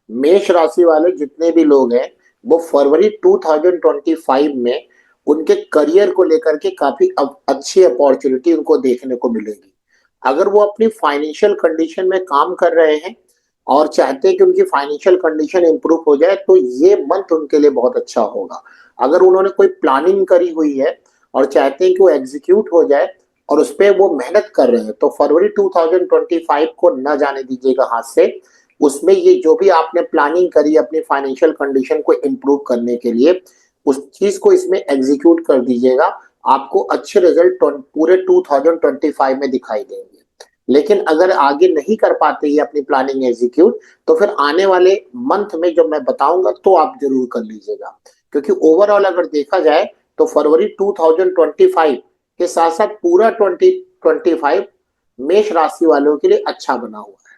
मेष राशि वाले जितने भी लोग हैं वो फरवरी 2025 में उनके करियर को लेकर के काफी अच्छी अपॉर्चुनिटी उनको देखने को मिलेगी। अगर वो अपनी फाइनेंशियल कंडीशन में काम कर रहे हैं और चाहते हैं कि उनकी फाइनेंशियल कंडीशन इंप्रूव हो जाए तो ये मंथ उनके लिए बहुत अच्छा होगा। अगर उन्होंने कोई प्लानिंग करी हुई है और चाहते हैं कि वो एग्जीक्यूट हो जाए और उस पर वो मेहनत कर रहे हैं तो फरवरी 2025 को न जाने दीजिएगा हाथ से। उसमें ये जो भी आपने प्लानिंग करी अपनी फाइनेंशियल कंडीशन को इम्प्रूव करने के लिए उस चीज को इसमें एग्जीक्यूट कर दीजिएगा। आपको अच्छे रिजल्ट पूरे 2025 में दिखाई देंगे। लेकिन अगर आगे नहीं कर पाते ये अपनी प्लानिंग एग्जीक्यूट तो फिर आने वाले मंथ में जो मैं बताऊंगा तो आप जरूर कर लीजिएगा। क्योंकि ओवरऑल अगर देखा जाए तो फरवरी 2025 के साथ साथ पूरा 2025 मेष राशि वालों के लिए अच्छा बना हुआ है।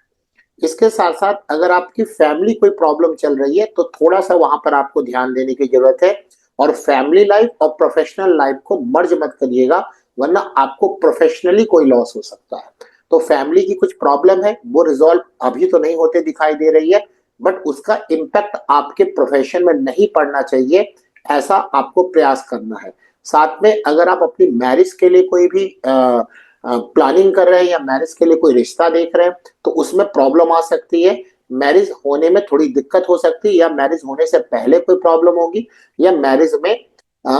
इसके साथ साथ अगर आपकी फैमिली कोई प्रॉब्लम चल रही है तो थोड़ा सा वहां पर आपको ध्यान देने की जरूरत है। और फैमिली लाइफ और प्रोफेशनल लाइफ को मर्ज मत करिएगा वरना आपको प्रोफेशनली कोई लॉस हो सकता है। तो फैमिली की कुछ प्रॉब्लम है वो रिजॉल्व अभी तो नहीं होते दिखाई दे रही है बट उसका इम्पैक्ट आपके प्रोफेशन में नहीं पड़ना चाहिए ऐसा आपको प्रयास करना है। साथ में अगर आप अपनी मैरिज के लिए कोई भी प्लानिंग कर रहे हैं या मैरिज के लिए कोई रिश्ता देख रहे हैं तो उसमें प्रॉब्लम आ सकती है। मैरिज होने में थोड़ी दिक्कत हो सकती है या मैरिज होने से पहले कोई प्रॉब्लम होगी या मैरिज में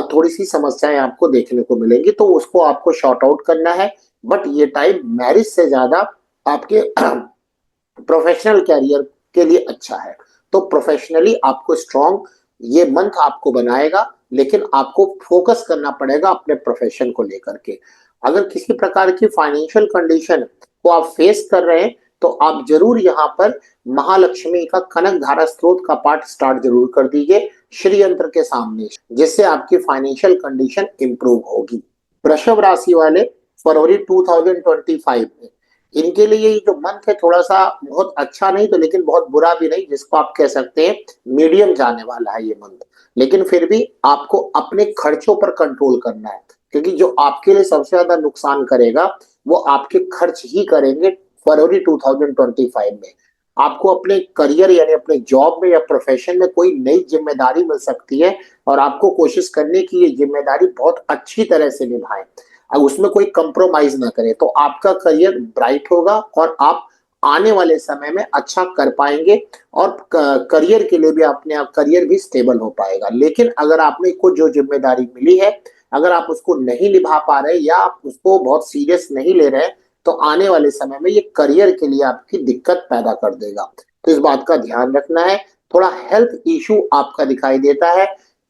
थोड़ी सी समस्याएं आपको देखने को मिलेंगी तो उसको आपको शॉर्ट आउट करना है। बट ये टाइम मैरिज से ज्यादा आपके प्रोफेशनल कैरियर के लिए अच्छा है। तो प्रोफेशनली आपको स्ट्रांग ये मंथ आपको बनाएगा लेकिन आपको फोकस करना पड़ेगा अपने प्रोफेशन को लेकर के। अगर किसी प्रकार की फाइनेंशियल कंडीशन को आप फेस कर रहे हैं तो आप जरूर यहाँ पर महालक्ष्मी का कनक धारा स्त्रोत का पाठ स्टार्ट जरूर कर दीजिए श्री यंत्र के सामने जिससे आपकी फाइनेंशियल कंडीशन इंप्रूव होगी। वृषभ राशि वाले फरवरी 2025 में इनके लिए ये जो मंथ है थोड़ा सा बहुत अच्छा नहीं तो लेकिन बहुत बुरा भी नहीं जिसको आप कह सकते हैं मीडियम जाने वाला है ये मंथ। लेकिन फिर भी आपको अपने खर्चों पर कंट्रोल करना है क्योंकि जो आपके लिए सबसे ज्यादा नुकसान करेगा वो आपके खर्च ही करेंगे। फरवरी 2025 में आपको अपने करियर यानी अपने जॉब में या प्रोफेशन में कोई नई जिम्मेदारी मिल सकती है और आपको कोशिश करने की ये जिम्मेदारी बहुत अच्छी तरह से निभाएं। अब उसमें कोई कंप्रोमाइज ना करें तो आपका करियर ब्राइट होगा और आप आने वाले समय में अच्छा कर पाएंगे और करियर के लिए भी अपने आप करियर भी स्टेबल हो पाएगा। लेकिन अगर आपने को जो जिम्मेदारी मिली है अगर आप उसको नहीं निभा पा रहे या आप उसको बहुत सीरियस नहीं ले रहे तो आने वाले समय में ये करियर के लिए आपकी दिक्कत पैदा कर देगा। तो इस बात का ध्यान रखना है। थोड़ा हेल्थ इशू आपका दिखाई देता है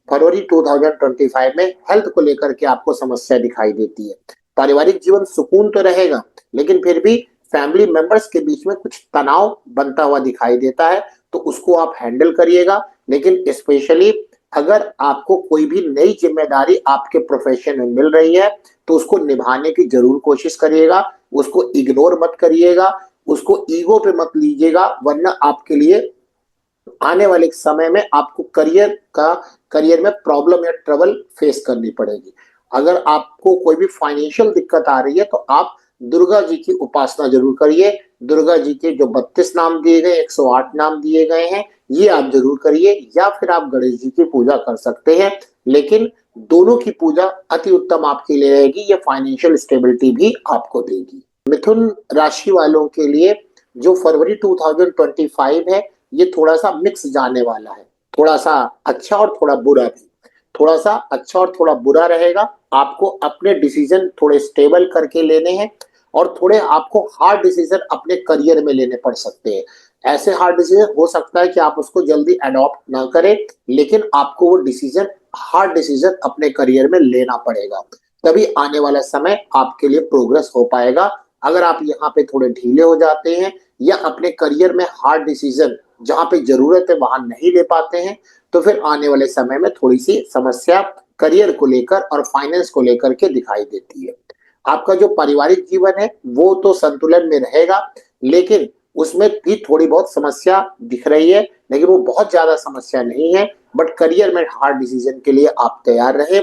फरवरी 2025 में हेल्थ को लेकर के आपको समस्या दिखाई देती है। पारिवारिक जीवन सुकून तो रहेगा लेकिन फिर भी फैमिली मेंबर्स के बीच में कुछ तनाव बनता हुआ दिखाई देता है तो उसको आप हैंडल करिएगा। लेकिन स्पेशली अगर आपको कोई भी नई जिम्मेदारी आपके प्रोफेशन में मिल रही है तो उसको निभाने की जरूर कोशिश करिएगा। उसको इग्नोर मत करिएगा उसको ईगो पे मत लीजिएगा वरना आपके लिए आने वाले समय में आपको करियर में प्रॉब्लम या ट्रबल फेस करनी पड़ेगी। अगर आपको कोई भी फाइनेंशियल दिक्कत आ रही है तो आप दुर्गा जी की उपासना जरूर करिए। दुर्गा जी के जो 32 नाम दिए गए 108 नाम दिए गए हैं ये आप जरूर करिए या फिर आप गणेश जी की पूजा कर सकते हैं। लेकिन दोनों की पूजा अति उत्तम आपके लिए रहेगी ये फाइनेंशियल स्टेबिलिटी भी आपको देगी। मिथुन राशि वालों के लिए जो फरवरी 2025 है ये थोड़ा सा मिक्स जाने वाला है। थोड़ा सा अच्छा और थोड़ा बुरा भी। थोड़ा सा अच्छा और थोड़ा बुरा रहेगा। आपको अपने डिसीजन थोड़े स्टेबल करके लेने हैं और थोड़े आपको हार्ड डिसीजन अपने करियर में लेने पड़ सकते हैं। ऐसे हार्ड डिसीजन हो सकता है कि आप उसको जल्दी अडॉप्ट ना करें लेकिन आपको वो डिसीजन हार्ड डिसीजन अपने करियर में लेना पड़ेगा तभी आने वाला समय आपके लिए प्रोग्रेस हो पाएगा। अगर आप यहाँ पे थोड़े ढीले हो जाते हैं या अपने करियर में हार्ड डिसीजन जहां पे जरूरत है वहां नहीं ले पाते हैं तो फिर आने वाले समय में थोड़ी सी समस्या करियर को लेकर और फाइनेंस को लेकर के दिखाई देती है। आपका जो पारिवारिक जीवन है वो तो संतुलन में रहेगा लेकिन उसमें भी थोड़ी बहुत समस्या दिख रही है लेकिन वो बहुत ज्यादा समस्या नहीं है। बट करियर में हार्ड डिसीजन के लिए आप तैयार रहे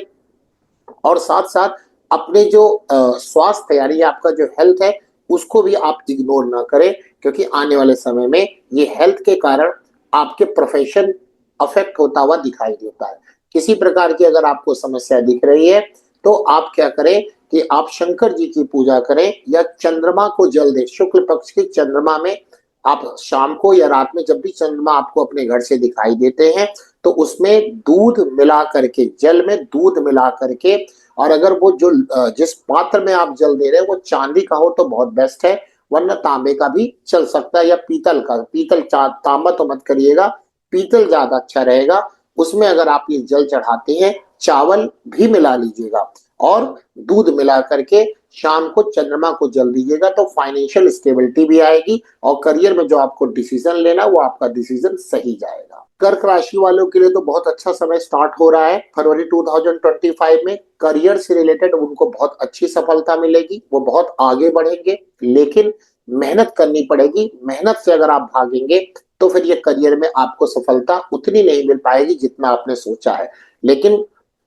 और साथ साथ अपने जो स्वास्थ्य यानी आपका जो हेल्थ है उसको भी आप इग्नोर ना करें क्योंकि आने वाले समय में ये हेल्थ के कारण आपके प्रोफेशन अफेक्ट होता हुआ दिखाई देता है। किसी प्रकार की अगर आपको समस्या दिख रही है तो आप क्या करें कि आप शंकर जी की पूजा करें या चंद्रमा को जल दें। शुक्ल पक्ष की चंद्रमा में आप शाम को या रात में जब भी चंद्रमा आपको अपने घर से दिखाई देते हैं तो उसमें दूध मिला करके, जल में दूध मिला करके, और अगर वो जो जिस पात्र में आप जल दे रहे हैं वो चांदी का हो तो बहुत बेस्ट है, वरना तांबे का भी चल सकता है या पीतल का। तांबा तो मत करिएगा, पीतल ज्यादा अच्छा रहेगा। उसमें अगर आप ये जल चढ़ाते हैं, चावल भी मिला लीजिएगा और दूध मिला करके शाम को चंद्रमा को जल दीजिएगा, तो फाइनेंशियल स्टेबिलिटी भी आएगी और करियर में जो आपको डिसीजन लेना वो आपका डिसीजन सही जाएगा। कर्क राशि वालों के लिए तो बहुत अच्छा समय स्टार्ट हो रहा है। फरवरी 2025 में करियर से रिलेटेड उनको बहुत अच्छी सफलता मिलेगी, वो बहुत आगे बढ़ेंगे, लेकिन मेहनत करनी पड़ेगी। मेहनत से अगर आप भागेंगे तो फिर ये करियर में आपको सफलता उतनी नहीं मिल पाएगी जितना आपने सोचा है। लेकिन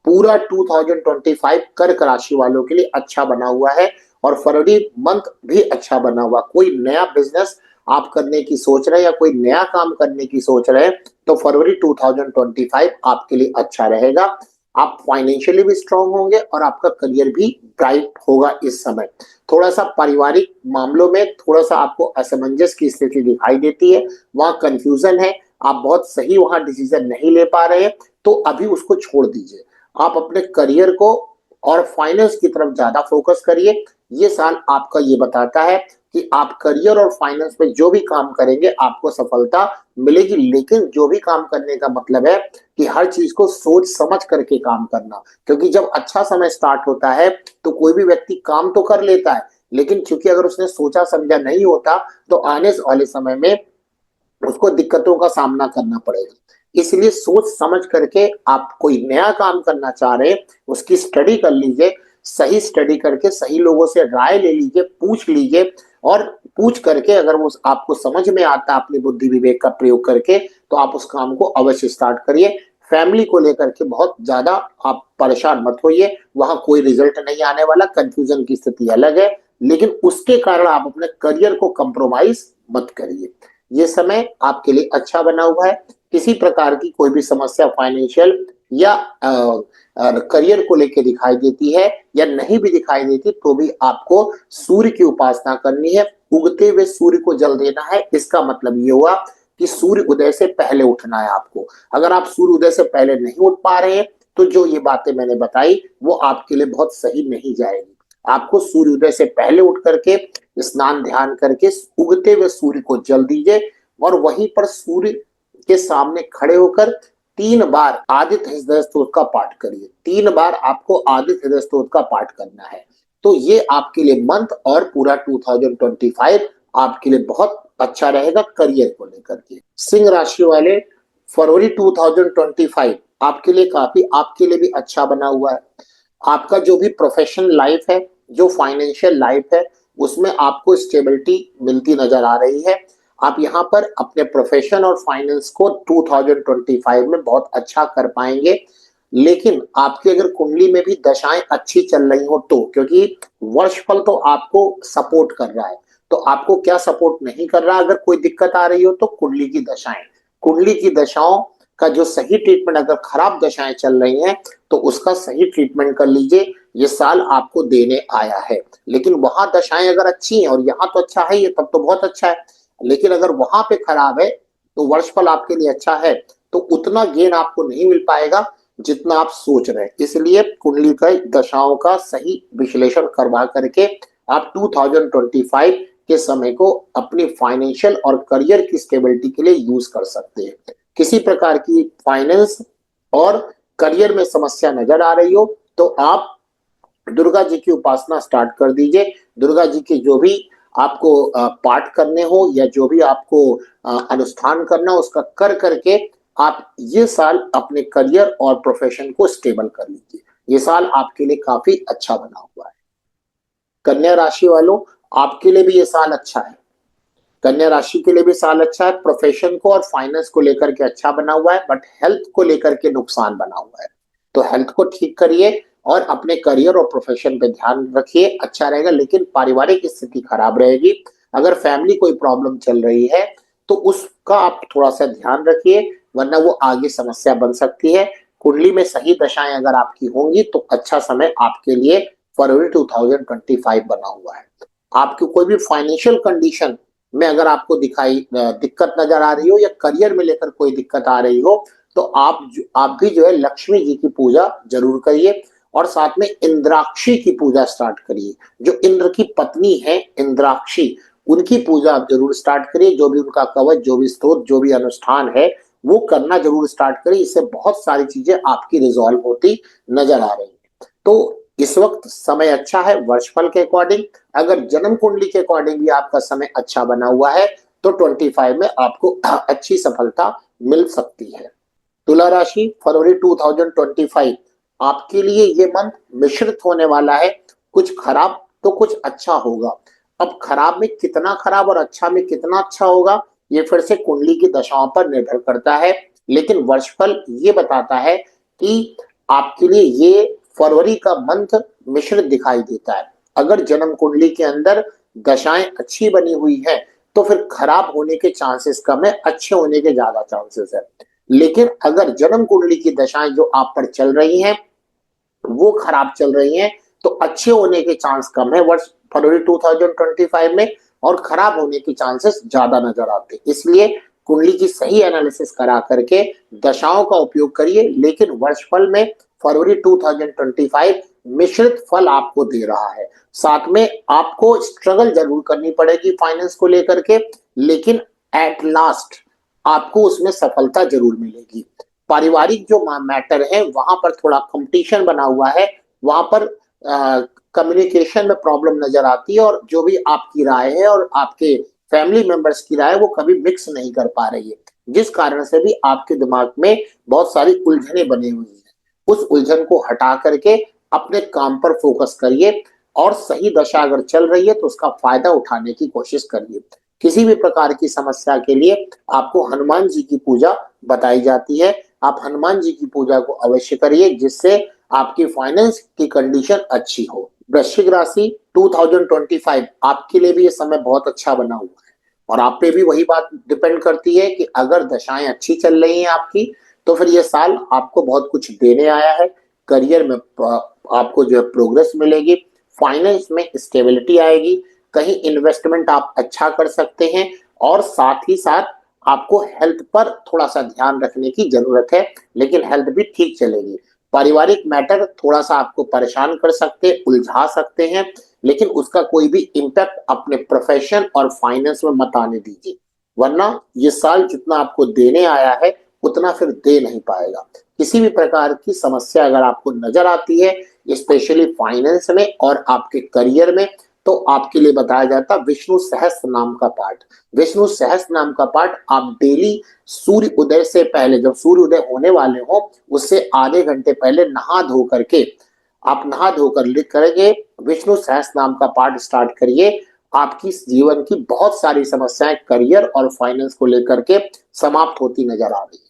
पूरा 2025 कर्क राशि वालों के लिए अच्छा बना हुआ है और फरवरी मंथ भी अच्छा बना हुआ। कोई नया बिजनेस आप करने की सोच रहे हैं या कोई नया काम करने की सोच रहे हैं तो फरवरी 2025 आपके लिए अच्छा रहेगा। आप फाइनेंशियली भी स्ट्रांग होंगे और आपका करियर भी ब्राइट होगा। इस समय थोड़ा सा पारिवारिक मामलों में थोड़ा सा आपको असमंजस की स्थिति दिखाई देती है, वहां कंफ्यूजन है, आप बहुत सही वहां डिसीजन नहीं ले पा रहे हैं, तो अभी उसको छोड़ दीजिए। आप अपने करियर को और फाइनेंस की तरफ ज्यादा फोकस करिए। ये साल आपका ये बताता है कि आप करियर और फाइनेंस में जो भी काम करेंगे आपको सफलता मिलेगी, लेकिन जो भी काम करने का मतलब है कि हर चीज को सोच समझ करके काम करना। क्योंकि जब अच्छा समय स्टार्ट होता है तो कोई भी व्यक्ति काम तो कर लेता है, लेकिन क्योंकि अगर उसने सोचा समझा नहीं होता तो आने वाले समय में उसको दिक्कतों का सामना करना पड़ेगा। इसलिए सोच समझ करके आप कोई नया काम करना चाह रहे हैं उसकी स्टडी कर लीजिए, सही स्टडी करके सही लोगों से राय ले लीजिए, पूछ लीजिए, और पूछ करके अगर वो आपको समझ में आता है अपनी बुद्धि विवेक का प्रयोग करके तो आप उस काम को अवश्य स्टार्ट करिए। फैमिली को लेकर के बहुत ज्यादा आप परेशान मत होइए, वहां कोई रिजल्ट नहीं आने वाला, कंफ्यूजन की स्थिति अलग है, लेकिन उसके कारण आप अपने करियर को कंप्रोमाइज मत करिए। ये समय आपके लिए अच्छा बना हुआ है। किसी प्रकार की कोई भी समस्या फाइनेंशियल या करियर को लेकर दिखाई देती है या नहीं भी दिखाई देती तो भी आपको सूर्य की उपासना करनी है। उगते हुए सूर्य को जल देना है। इसका मतलब ये हुआ कि सूर्य उदय से पहले उठना है आपको। अगर आप सूर्य उदय से पहले नहीं उठ पा रहे हैं तो जो ये बातें मैंने बताई वो आपके लिए बहुत सही नहीं जाएगी। आपको सूर्य उदय से पहले उठ करके स्नान ध्यान करके उगते हुए सूर्य को जल दीजिए और वहीं पर सूर्य के सामने खड़े होकर 3 बार आदित्य हृदय स्तोत्र का पाठ करिए। 3 बार आपको आदित्य हृदय स्तोत्र का पाठ करना है। तो ये आपके लिए मंथ और पूरा 2025 आपके लिए बहुत अच्छा रहेगा करियर को लेकर के। सिंह राशि वाले, फरवरी 2025 आपके लिए काफी आपके लिए भी अच्छा बना हुआ है। आपका जो भी प्रोफेशनल लाइफ है, जो फाइनेंशियल लाइफ है, उसमें आपको स्टेबिलिटी मिलती नजर आ रही है। आप यहाँ पर अपने प्रोफेशन और फाइनेंस को 2025 में बहुत अच्छा कर पाएंगे। लेकिन आपकी अगर कुंडली में भी दशाएं अच्छी चल रही हो तो, क्योंकि वर्षफल तो आपको सपोर्ट कर रहा है, तो आपको क्या सपोर्ट नहीं कर रहा, अगर कोई दिक्कत आ रही हो तो कुंडली की दशाएं, कुंडली की दशाओं का जो सही ट्रीटमेंट, अगर खराब दशाएं चल रही हैं तो उसका सही ट्रीटमेंट कर लीजिए। ये साल आपको देने आया है। लेकिन वहां दशाएं अगर अच्छी हैं और यहाँ तो अच्छा है, ये तब तो बहुत अच्छा है। लेकिन अगर वहां पे खराब है तो वर्षफल आपके लिए अच्छा है तो उतना गेन आपको नहीं मिल पाएगा जितना आप सोच रहे हैं। इसलिए कुंडली का दशाओं का सही विश्लेषण करवा करके आप 2025 के समय को अपनी फाइनेंशियल और करियर की स्टेबिलिटी के लिए यूज कर सकते हैं। किसी प्रकार की फाइनेंस और करियर में समस्या नजर आ रही हो तो आप दुर्गा जी की उपासना स्टार्ट कर दीजिए। दुर्गा जी के जो भी आपको पाठ करने हो या जो भी आपको अनुष्ठान करना हो उसका कर करके आप ये साल अपने करियर और प्रोफेशन को स्टेबल कर लीजिए। ये साल आपके लिए काफी अच्छा बना हुआ है। कन्या राशि वालों, आपके लिए भी ये साल अच्छा है। कन्या राशि के लिए भी साल अच्छा है। प्रोफेशन को और फाइनेंस को लेकर के अच्छा बना हुआ है, बट हेल्थ को लेकर के नुकसान बना हुआ है। तो हेल्थ को ठीक करिए और अपने करियर और प्रोफेशन पे ध्यान रखिए, अच्छा रहेगा। लेकिन पारिवारिक स्थिति खराब रहेगी। अगर फैमिली कोई प्रॉब्लम चल रही है तो उसका आप थोड़ा सा ध्यान रखिए, वरना वो आगे समस्या बन सकती है। कुंडली में सही दशाएं अगर आपकी होंगी तो अच्छा समय आपके लिए फरवरी 2025 बना हुआ है। आपकी कोई भी फाइनेंशियल कंडीशन में अगर आपको दिक्कत नजर आ रही हो या करियर में लेकर कोई दिक्कत आ रही हो, तो आप भी जो है लक्ष्मी जी की पूजा जरूर करिए, और साथ में इंद्राक्षी की पूजा स्टार्ट करिए। जो इंद्र की पत्नी है इंद्राक्षी, उनकी पूजा आप जरूर स्टार्ट करिए। जो भी उनका कवच, जो भी स्तोत्र, जो भी अनुष्ठान है, वो करना जरूर स्टार्ट करिए। इससे बहुत सारी चीजें आपकी रिजॉल्व होती नजर आ रही है। तो इस वक्त समय अच्छा है वर्षफल के अकॉर्डिंग। अगर जन्म कुंडली के अकॉर्डिंग भी आपका समय अच्छा बना हुआ है तो 25 में आपको अच्छी सफलता मिल सकती है। तुला राशि, फरवरी 2025 आपके लिए ये मंथ मिश्रित होने वाला है। कुछ खराब तो कुछ अच्छा होगा। अब खराब में कितना खराब और अच्छा में कितना अच्छा होगा, ये फिर से कुंडली की दशाओं पर निर्भर करता है। लेकिन वर्षफल ये बताता है कि आपके लिए ये फरवरी का मंथ मिश्रित दिखाई देता है। अगर जन्म कुंडली के अंदर दशाएं अच्छी बनी हुई है तो फिर खराब होने के चांसेस कम है, अच्छे होने के ज्यादा चांसेस है। लेकिन अगर जन्म कुंडली की दशाएं जो आप पर चल रही हैं वो खराब चल रही हैं, तो अच्छे होने के चांस कम है वर्ष फरवरी 2025 में, और खराब होने के चांसेस ज्यादा नजर आते हैं। इसलिए कुंडली की सही एनालिसिस करा करके दशाओं का उपयोग करिए। लेकिन वर्षफल में फरवरी 2025 मिश्रित फल आपको दे रहा है। साथ में आपको स्ट्रगल जरूर करनी पड़ेगी फाइनेंस को लेकर के, लेकिन एट लास्ट आपको उसमें सफलता जरूर मिलेगी। पारिवारिक जो मैटर है वहां पर थोड़ा कंपटीशन बना हुआ है, वहां पर कम्युनिकेशन में प्रॉब्लम नजर आती है, और जो भी आपकी राय है और आपके फैमिली मेंबर्स की राय वो कभी मिक्स नहीं कर पा रही है, जिस कारण से भी आपके दिमाग में बहुत सारी उलझने बनी हुई है। उस उलझन को हटा करके अपने काम पर फोकस करिए, और सही दशा अगर चल रही है तो उसका फायदा उठाने की कोशिश करिए। किसी भी प्रकार की समस्या के लिए आपको हनुमान जी की पूजा बताई जाती है। आप हनुमान जी की पूजा को अवश्य करिए, जिससे आपकी फाइनेंस की कंडीशन अच्छी हो। वृश्चिक राशि, 2025 आपके लिए भी ये समय बहुत अच्छा बना हुआ है, और आप पे भी वही बात डिपेंड करती है कि अगर दशाएं अच्छी चल रही हैं आपकी, तो फिर ये साल आपको बहुत कुछ देने आया है। करियर में आपको जो है प्रोग्रेस मिलेगी, फाइनेंस में स्टेबिलिटी आएगी, कहीं इन्वेस्टमेंट आप अच्छा कर सकते हैं, और साथ ही साथ आपको हेल्थ पर थोड़ा सा ध्यान रखने की जरूरत है, लेकिन हेल्थ भी ठीक चलेगी। पारिवारिक मैटर थोड़ा सा आपको परेशान कर सकते, उलझा सकते हैं, लेकिन उसका कोई भी इम्पैक्ट अपने प्रोफेशन और फाइनेंस में मत आने दीजिए, वरना ये साल जितना आपको देने आया है उतना फिर दे नहीं पाएगा। किसी भी प्रकार की समस्या अगर आपको नजर आती है, स्पेशली फाइनेंस में और आपके करियर में, तो आपके लिए बताया जाता विष्णु सहस्त्र नाम का पाठ। विष्णु सहस्त्र नाम का पाठ आप डेली सूर्य उदय से पहले, जब सूर्य उदय होने वाले हो उससे आधे घंटे पहले नहा धो करके, आप नहा धोकर लिख करके विष्णु सहस्त्र नाम का पाठ स्टार्ट करिए। आपकी जीवन की बहुत सारी समस्याएं करियर और फाइनेंस को लेकर के समाप्त होती नजर आ रही है।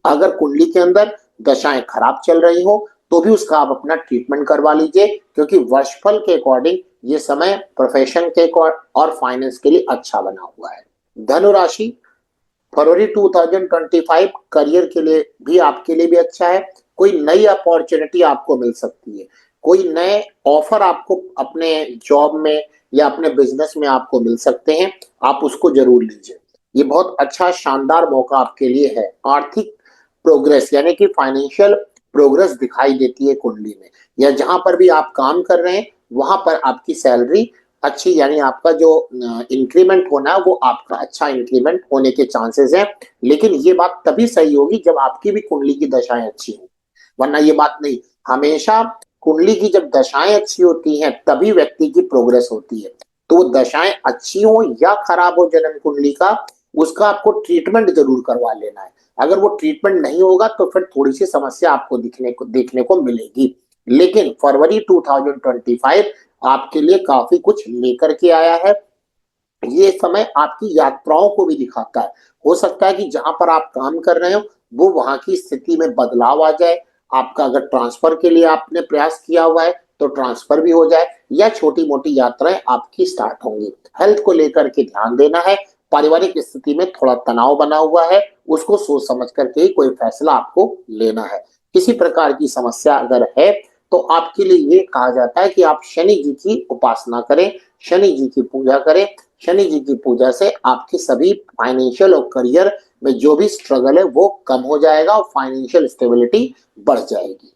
अगर कुंडली के अंदर दशाएं खराब चल रही हो तो भी उसका आप अपना ट्रीटमेंट करवा लीजिए, क्योंकि वर्षफल के अकॉर्डिंग ये समय प्रोफेशन के और फाइनेंस के लिए अच्छा बना हुआ है। धनु राशि, फरवरी 2025 करियर के लिए भी आपके लिए भी अच्छा है। कोई नई अपॉर्चुनिटी आपको मिल सकती है, कोई नए ऑफर आपको अपने जॉब में या अपने बिजनेस में आपको मिल सकते हैं, आप उसको जरूर लीजिए। ये बहुत अच्छा शानदार मौका आपके लिए है। आर्थिक प्रोग्रेस यानी कि फाइनेंशियल प्रोग्रेस दिखाई देती है कुंडली में, या जहां पर भी आप काम कर रहे हैं वहां पर आपकी सैलरी अच्छी, यानी आपका जो इंक्रीमेंट होना है वो आपका अच्छा इंक्रीमेंट होने के चांसेस हैं। लेकिन ये बात तभी सही होगी जब आपकी भी कुंडली की दशाएं अच्छी हो, वरना ये बात नहीं। हमेशा कुंडली की जब दशाएं अच्छी होती हैं तभी व्यक्ति की प्रोग्रेस होती है। तो वो दशाएं अच्छी हो या खराब हो जन्म कुंडली का, उसका आपको ट्रीटमेंट जरूर करवा लेना है। अगर वो ट्रीटमेंट नहीं होगा तो फिर थोड़ी सी समस्या आपको देखने को मिलेगी। लेकिन फरवरी 2025 आपके लिए काफी कुछ लेकर के आया है। ये समय आपकी यात्राओं को भी दिखाता है। हो सकता है कि जहां पर आप काम कर रहे हो वो वहां की स्थिति में बदलाव आ जाए। आपका अगर ट्रांसफर के लिए आपने प्रयास किया हुआ है तो ट्रांसफर भी हो जाए, या छोटी मोटी यात्राएं आपकी स्टार्ट होंगी। हेल्थ को लेकर के ध्यान देना है, पारिवारिक स्थिति में थोड़ा तनाव बना हुआ है, उसको सोच समझ करके ही कोई फैसला आपको लेना है। किसी प्रकार की समस्या अगर है तो आपके लिए ये कहा जाता है कि आप शनि जी की उपासना करें, शनि जी की पूजा करें। शनि जी की पूजा से आपकी सभी फाइनेंशियल और करियर में जो भी स्ट्रगल है वो कम हो जाएगा और फाइनेंशियल स्टेबिलिटी बढ़ जाएगी।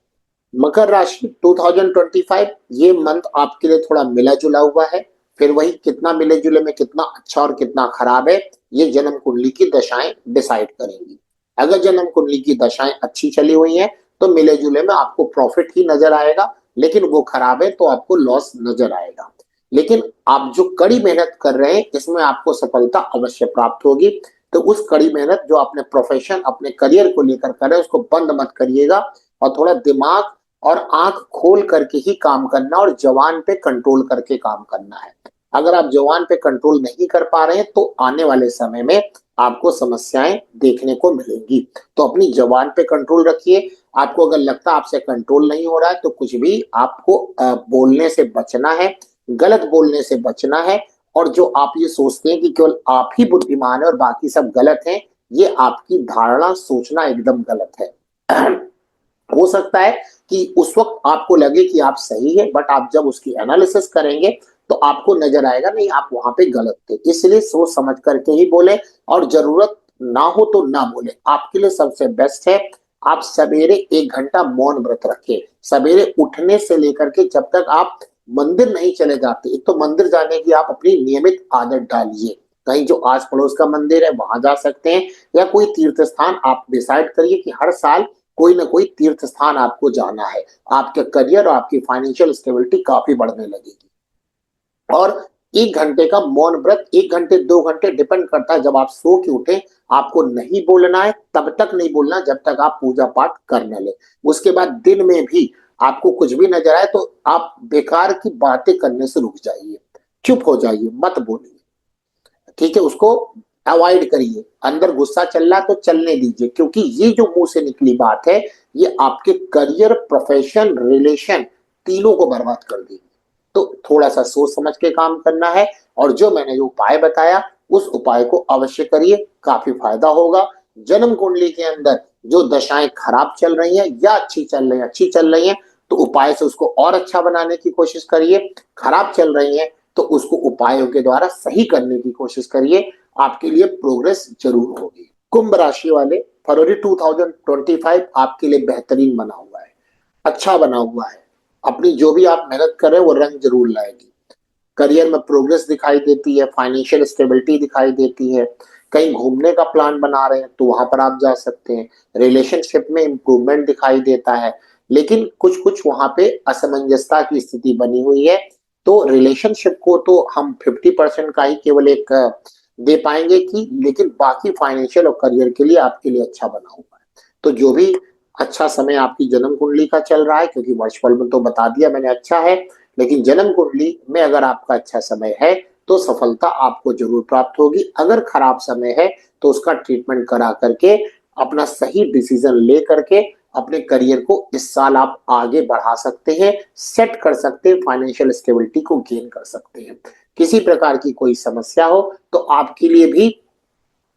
मकर राशि 2025 ये मंथ आपके लिए थोड़ा मिला जुला हुआ है। फिर वही कितना मिले जुले में कितना अच्छा और कितना खराब है, ये जन्म कुंडली की दशाएं डिसाइड करेंगी। अगर जन्म कुंडली की दशाएं अच्छी चली हुई हैं तो मिले जुले में आपको प्रॉफिट ही नजर आएगा, लेकिन वो खराब है तो आपको लॉस नजर आएगा। लेकिन आप जो कड़ी मेहनत कर रहे हैं इसमें आपको सफलता अवश्य प्राप्त होगी। तो उस कड़ी मेहनत जो अपने प्रोफेशन अपने करियर को लेकर कर रहे हैं उसको बंद मत करिएगा, और थोड़ा दिमाग और आंख खोल करके ही काम करना और जवान पे कंट्रोल करके काम करना है। अगर आप जवान पे कंट्रोल नहीं कर पा रहे हैं तो आने वाले समय में आपको समस्याएं देखने को मिलेंगी। तो अपनी जवान पे कंट्रोल रखिए। आपको अगर लगता है आपसे कंट्रोल नहीं हो रहा है तो कुछ भी आपको बोलने से बचना है, गलत बोलने से बचना है। और जो आप ये सोचते हैं कि केवल आप ही बुद्धिमान है और बाकी सब गलत हैं, ये आपकी धारणा सोचना एकदम गलत है। हो सकता है कि उस वक्त आपको लगे कि आप सही है, बट आप जब उसकी एनालिसिस करेंगे तो आपको नजर आएगा नहीं आप वहां पे गलत थे। इसलिए सोच समझ करके ही बोले, और जरूरत ना हो तो ना बोले। आपके लिए सबसे बेस्ट है आप सवेरे 1 घंटा मौन व्रत रखें। सवेरे उठने से लेकर के जब तक आप मंदिर नहीं चले जाते, एक तो मंदिर जाने की आप अपनी नियमित आदत डालिए। कहीं जो आस पड़ोस का मंदिर है वहां जा सकते हैं, या कोई तीर्थ स्थान आप डिसाइड करिए कि हर साल कोई ना कोई तीर्थ स्थान आपको जाना है। आपके करियर और आपकी फाइनेंशियल स्टेबिलिटी काफी बढ़ने लगेगी। और 1 घंटे का मौन व्रत, 1 घंटे 2 घंटे डिपेंड करता है, जब आप सो के उठे आपको नहीं बोलना है, तब तक नहीं बोलना जब तक आप पूजा पाठ कर न ले। उसके बाद दिन में भी आपको कुछ भी नजर आए तो आप बेकार की बातें करने से रुक जाइए, चुप हो जाइए, मत बोलिए। ठीक है, उसको अवॉइड करिए। अंदर गुस्सा चल रहा है तो चलने दीजिए, क्योंकि ये जो मुंह से निकली बात है ये आपके करियर, प्रोफेशन, रिलेशन तीनों को बर्बाद कर देगी। तो थोड़ा सा सोच समझ के काम करना है, और जो मैंने जो उपाय बताया उस उपाय को अवश्य करिए, काफी फायदा होगा। जन्म कुंडली के अंदर जो दशाएं खराब चल रही हैं या अच्छी चल रही हैं, अच्छी चल रही हैं तो उपाय से उसको और अच्छा बनाने की कोशिश करिए। खराब चल रही हैं तो उसको उपायों के द्वारा सही करने की कोशिश करिए, आपके लिए प्रोग्रेस जरूर होगी। कुंभ राशि वाले, फरवरी 2025 आपके लिए बेहतरीन बना हुआ है, अच्छा बना हुआ है। अपनी जो भी आप मेहनत कर रहे हैं वो रंग जरूर लाएगी। करियर में प्रोग्रेस दिखाई देती है, फाइनेंशियल स्टेबिलिटी दिखाई देती है। कहीं घूमने का प्लान बना रहे हैं तो वहां पर आप जा सकते हैं। रिलेशनशिप में इंप्रूवमेंट दिखाई देता है, लेकिन कुछ कुछ वहां पे असमंजसता की स्थिति बनी हुई है। तो रिलेशनशिप को तो हम 50% का ही केवल एक दे पाएंगे कि, लेकिन बाकी फाइनेंशियल और करियर के लिए आपके लिए अच्छा बना हुआ है। तो जो भी अच्छा समय आपकी जन्म कुंडली का चल रहा है, क्योंकि वर्षफल में तो बता दिया मैंने अच्छा है, लेकिन जन्म कुंडली में अगर आपका अच्छा समय है तो सफलता आपको जरूर प्राप्त होगी। अगर खराब समय है तो उसका ट्रीटमेंट करा करके अपना सही डिसीजन ले करके अपने करियर को इस साल आप आगे बढ़ा सकते हैं, सेट कर सकते हैं, फाइनेंशियल स्टेबिलिटी को गेन कर सकते हैं। किसी प्रकार की कोई समस्या हो तो आपके लिए भी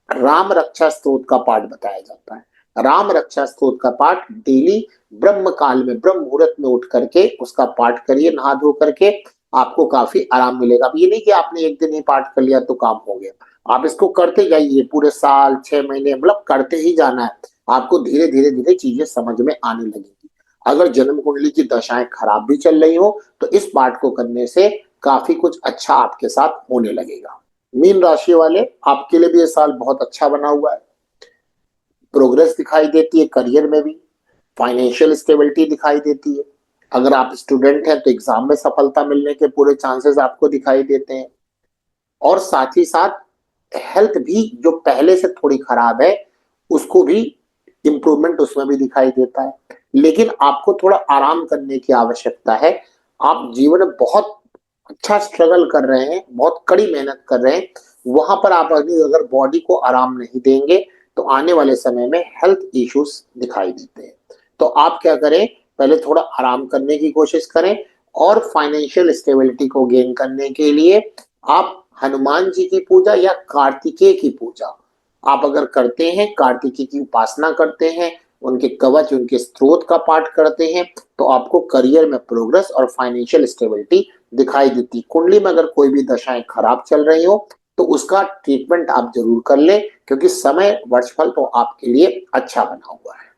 राम रक्षा स्तोत्र का पाठ बताया जाता है। राम रक्षा स्तोत्र का पाठ डेली ब्रह्म काल में, ब्रह्म मुहूर्त में उठ करके उसका पाठ करिए, नहा धो करके। आपको काफी आराम मिलेगा। अब ये नहीं कि आपने एक दिन ही पाठ कर लिया तो काम हो गया, आप इसको करते जाइए पूरे साल 6 महीने, मतलब करते ही जाना है। आपको धीरे धीरे धीरे चीजें समझ में आने लगेगी। अगर जन्म कुंडली की दशाएं खराब भी चल रही हो तो इस पाठ को करने से काफी कुछ अच्छा आपके साथ होने लगेगा। मीन राशि वाले, आपके लिए भी ये साल बहुत अच्छा बना हुआ है। प्रोग्रेस दिखाई देती है करियर में भी, फाइनेंशियल स्टेबिलिटी दिखाई देती है। अगर आप स्टूडेंट हैं तो एग्जाम में सफलता मिलने के पूरे चांसेस आपको दिखाई देते हैं। और साथ ही साथ हेल्थ भी जो पहले से थोड़ी खराब है उसको भी इम्प्रूवमेंट उसमें भी दिखाई देता है। लेकिन आपको थोड़ा आराम करने की आवश्यकता है। आप जीवन में बहुत अच्छा स्ट्रगल कर रहे हैं, बहुत कड़ी मेहनत कर रहे हैं, वहां पर आप अगर बॉडी को आराम नहीं देंगे तो आने वाले समय में हेल्थ इश्यूज दिखाई देते हैं। तो आप क्या करें, पहले थोड़ा आराम करने की कोशिश करें, और फाइनेंशियल स्टेबिलिटी को गेन करने के लिए आप हनुमान जी की पूजा या कार्तिकेय की पूजा आप अगर करते हैं, कार्तिकेय की उपासना करते हैं, उनके कवच, उनके स्त्रोत का पाठ करते हैं, तो आपको करियर में प्रोग्रेस और फाइनेंशियल स्टेबिलिटी दिखाई देती। कुंडली में अगर कोई भी दशाएं खराब चल रही हो तो उसका ट्रीटमेंट आप जरूर कर लें, क्योंकि समय वर्षफल तो आपके लिए अच्छा बना हुआ है।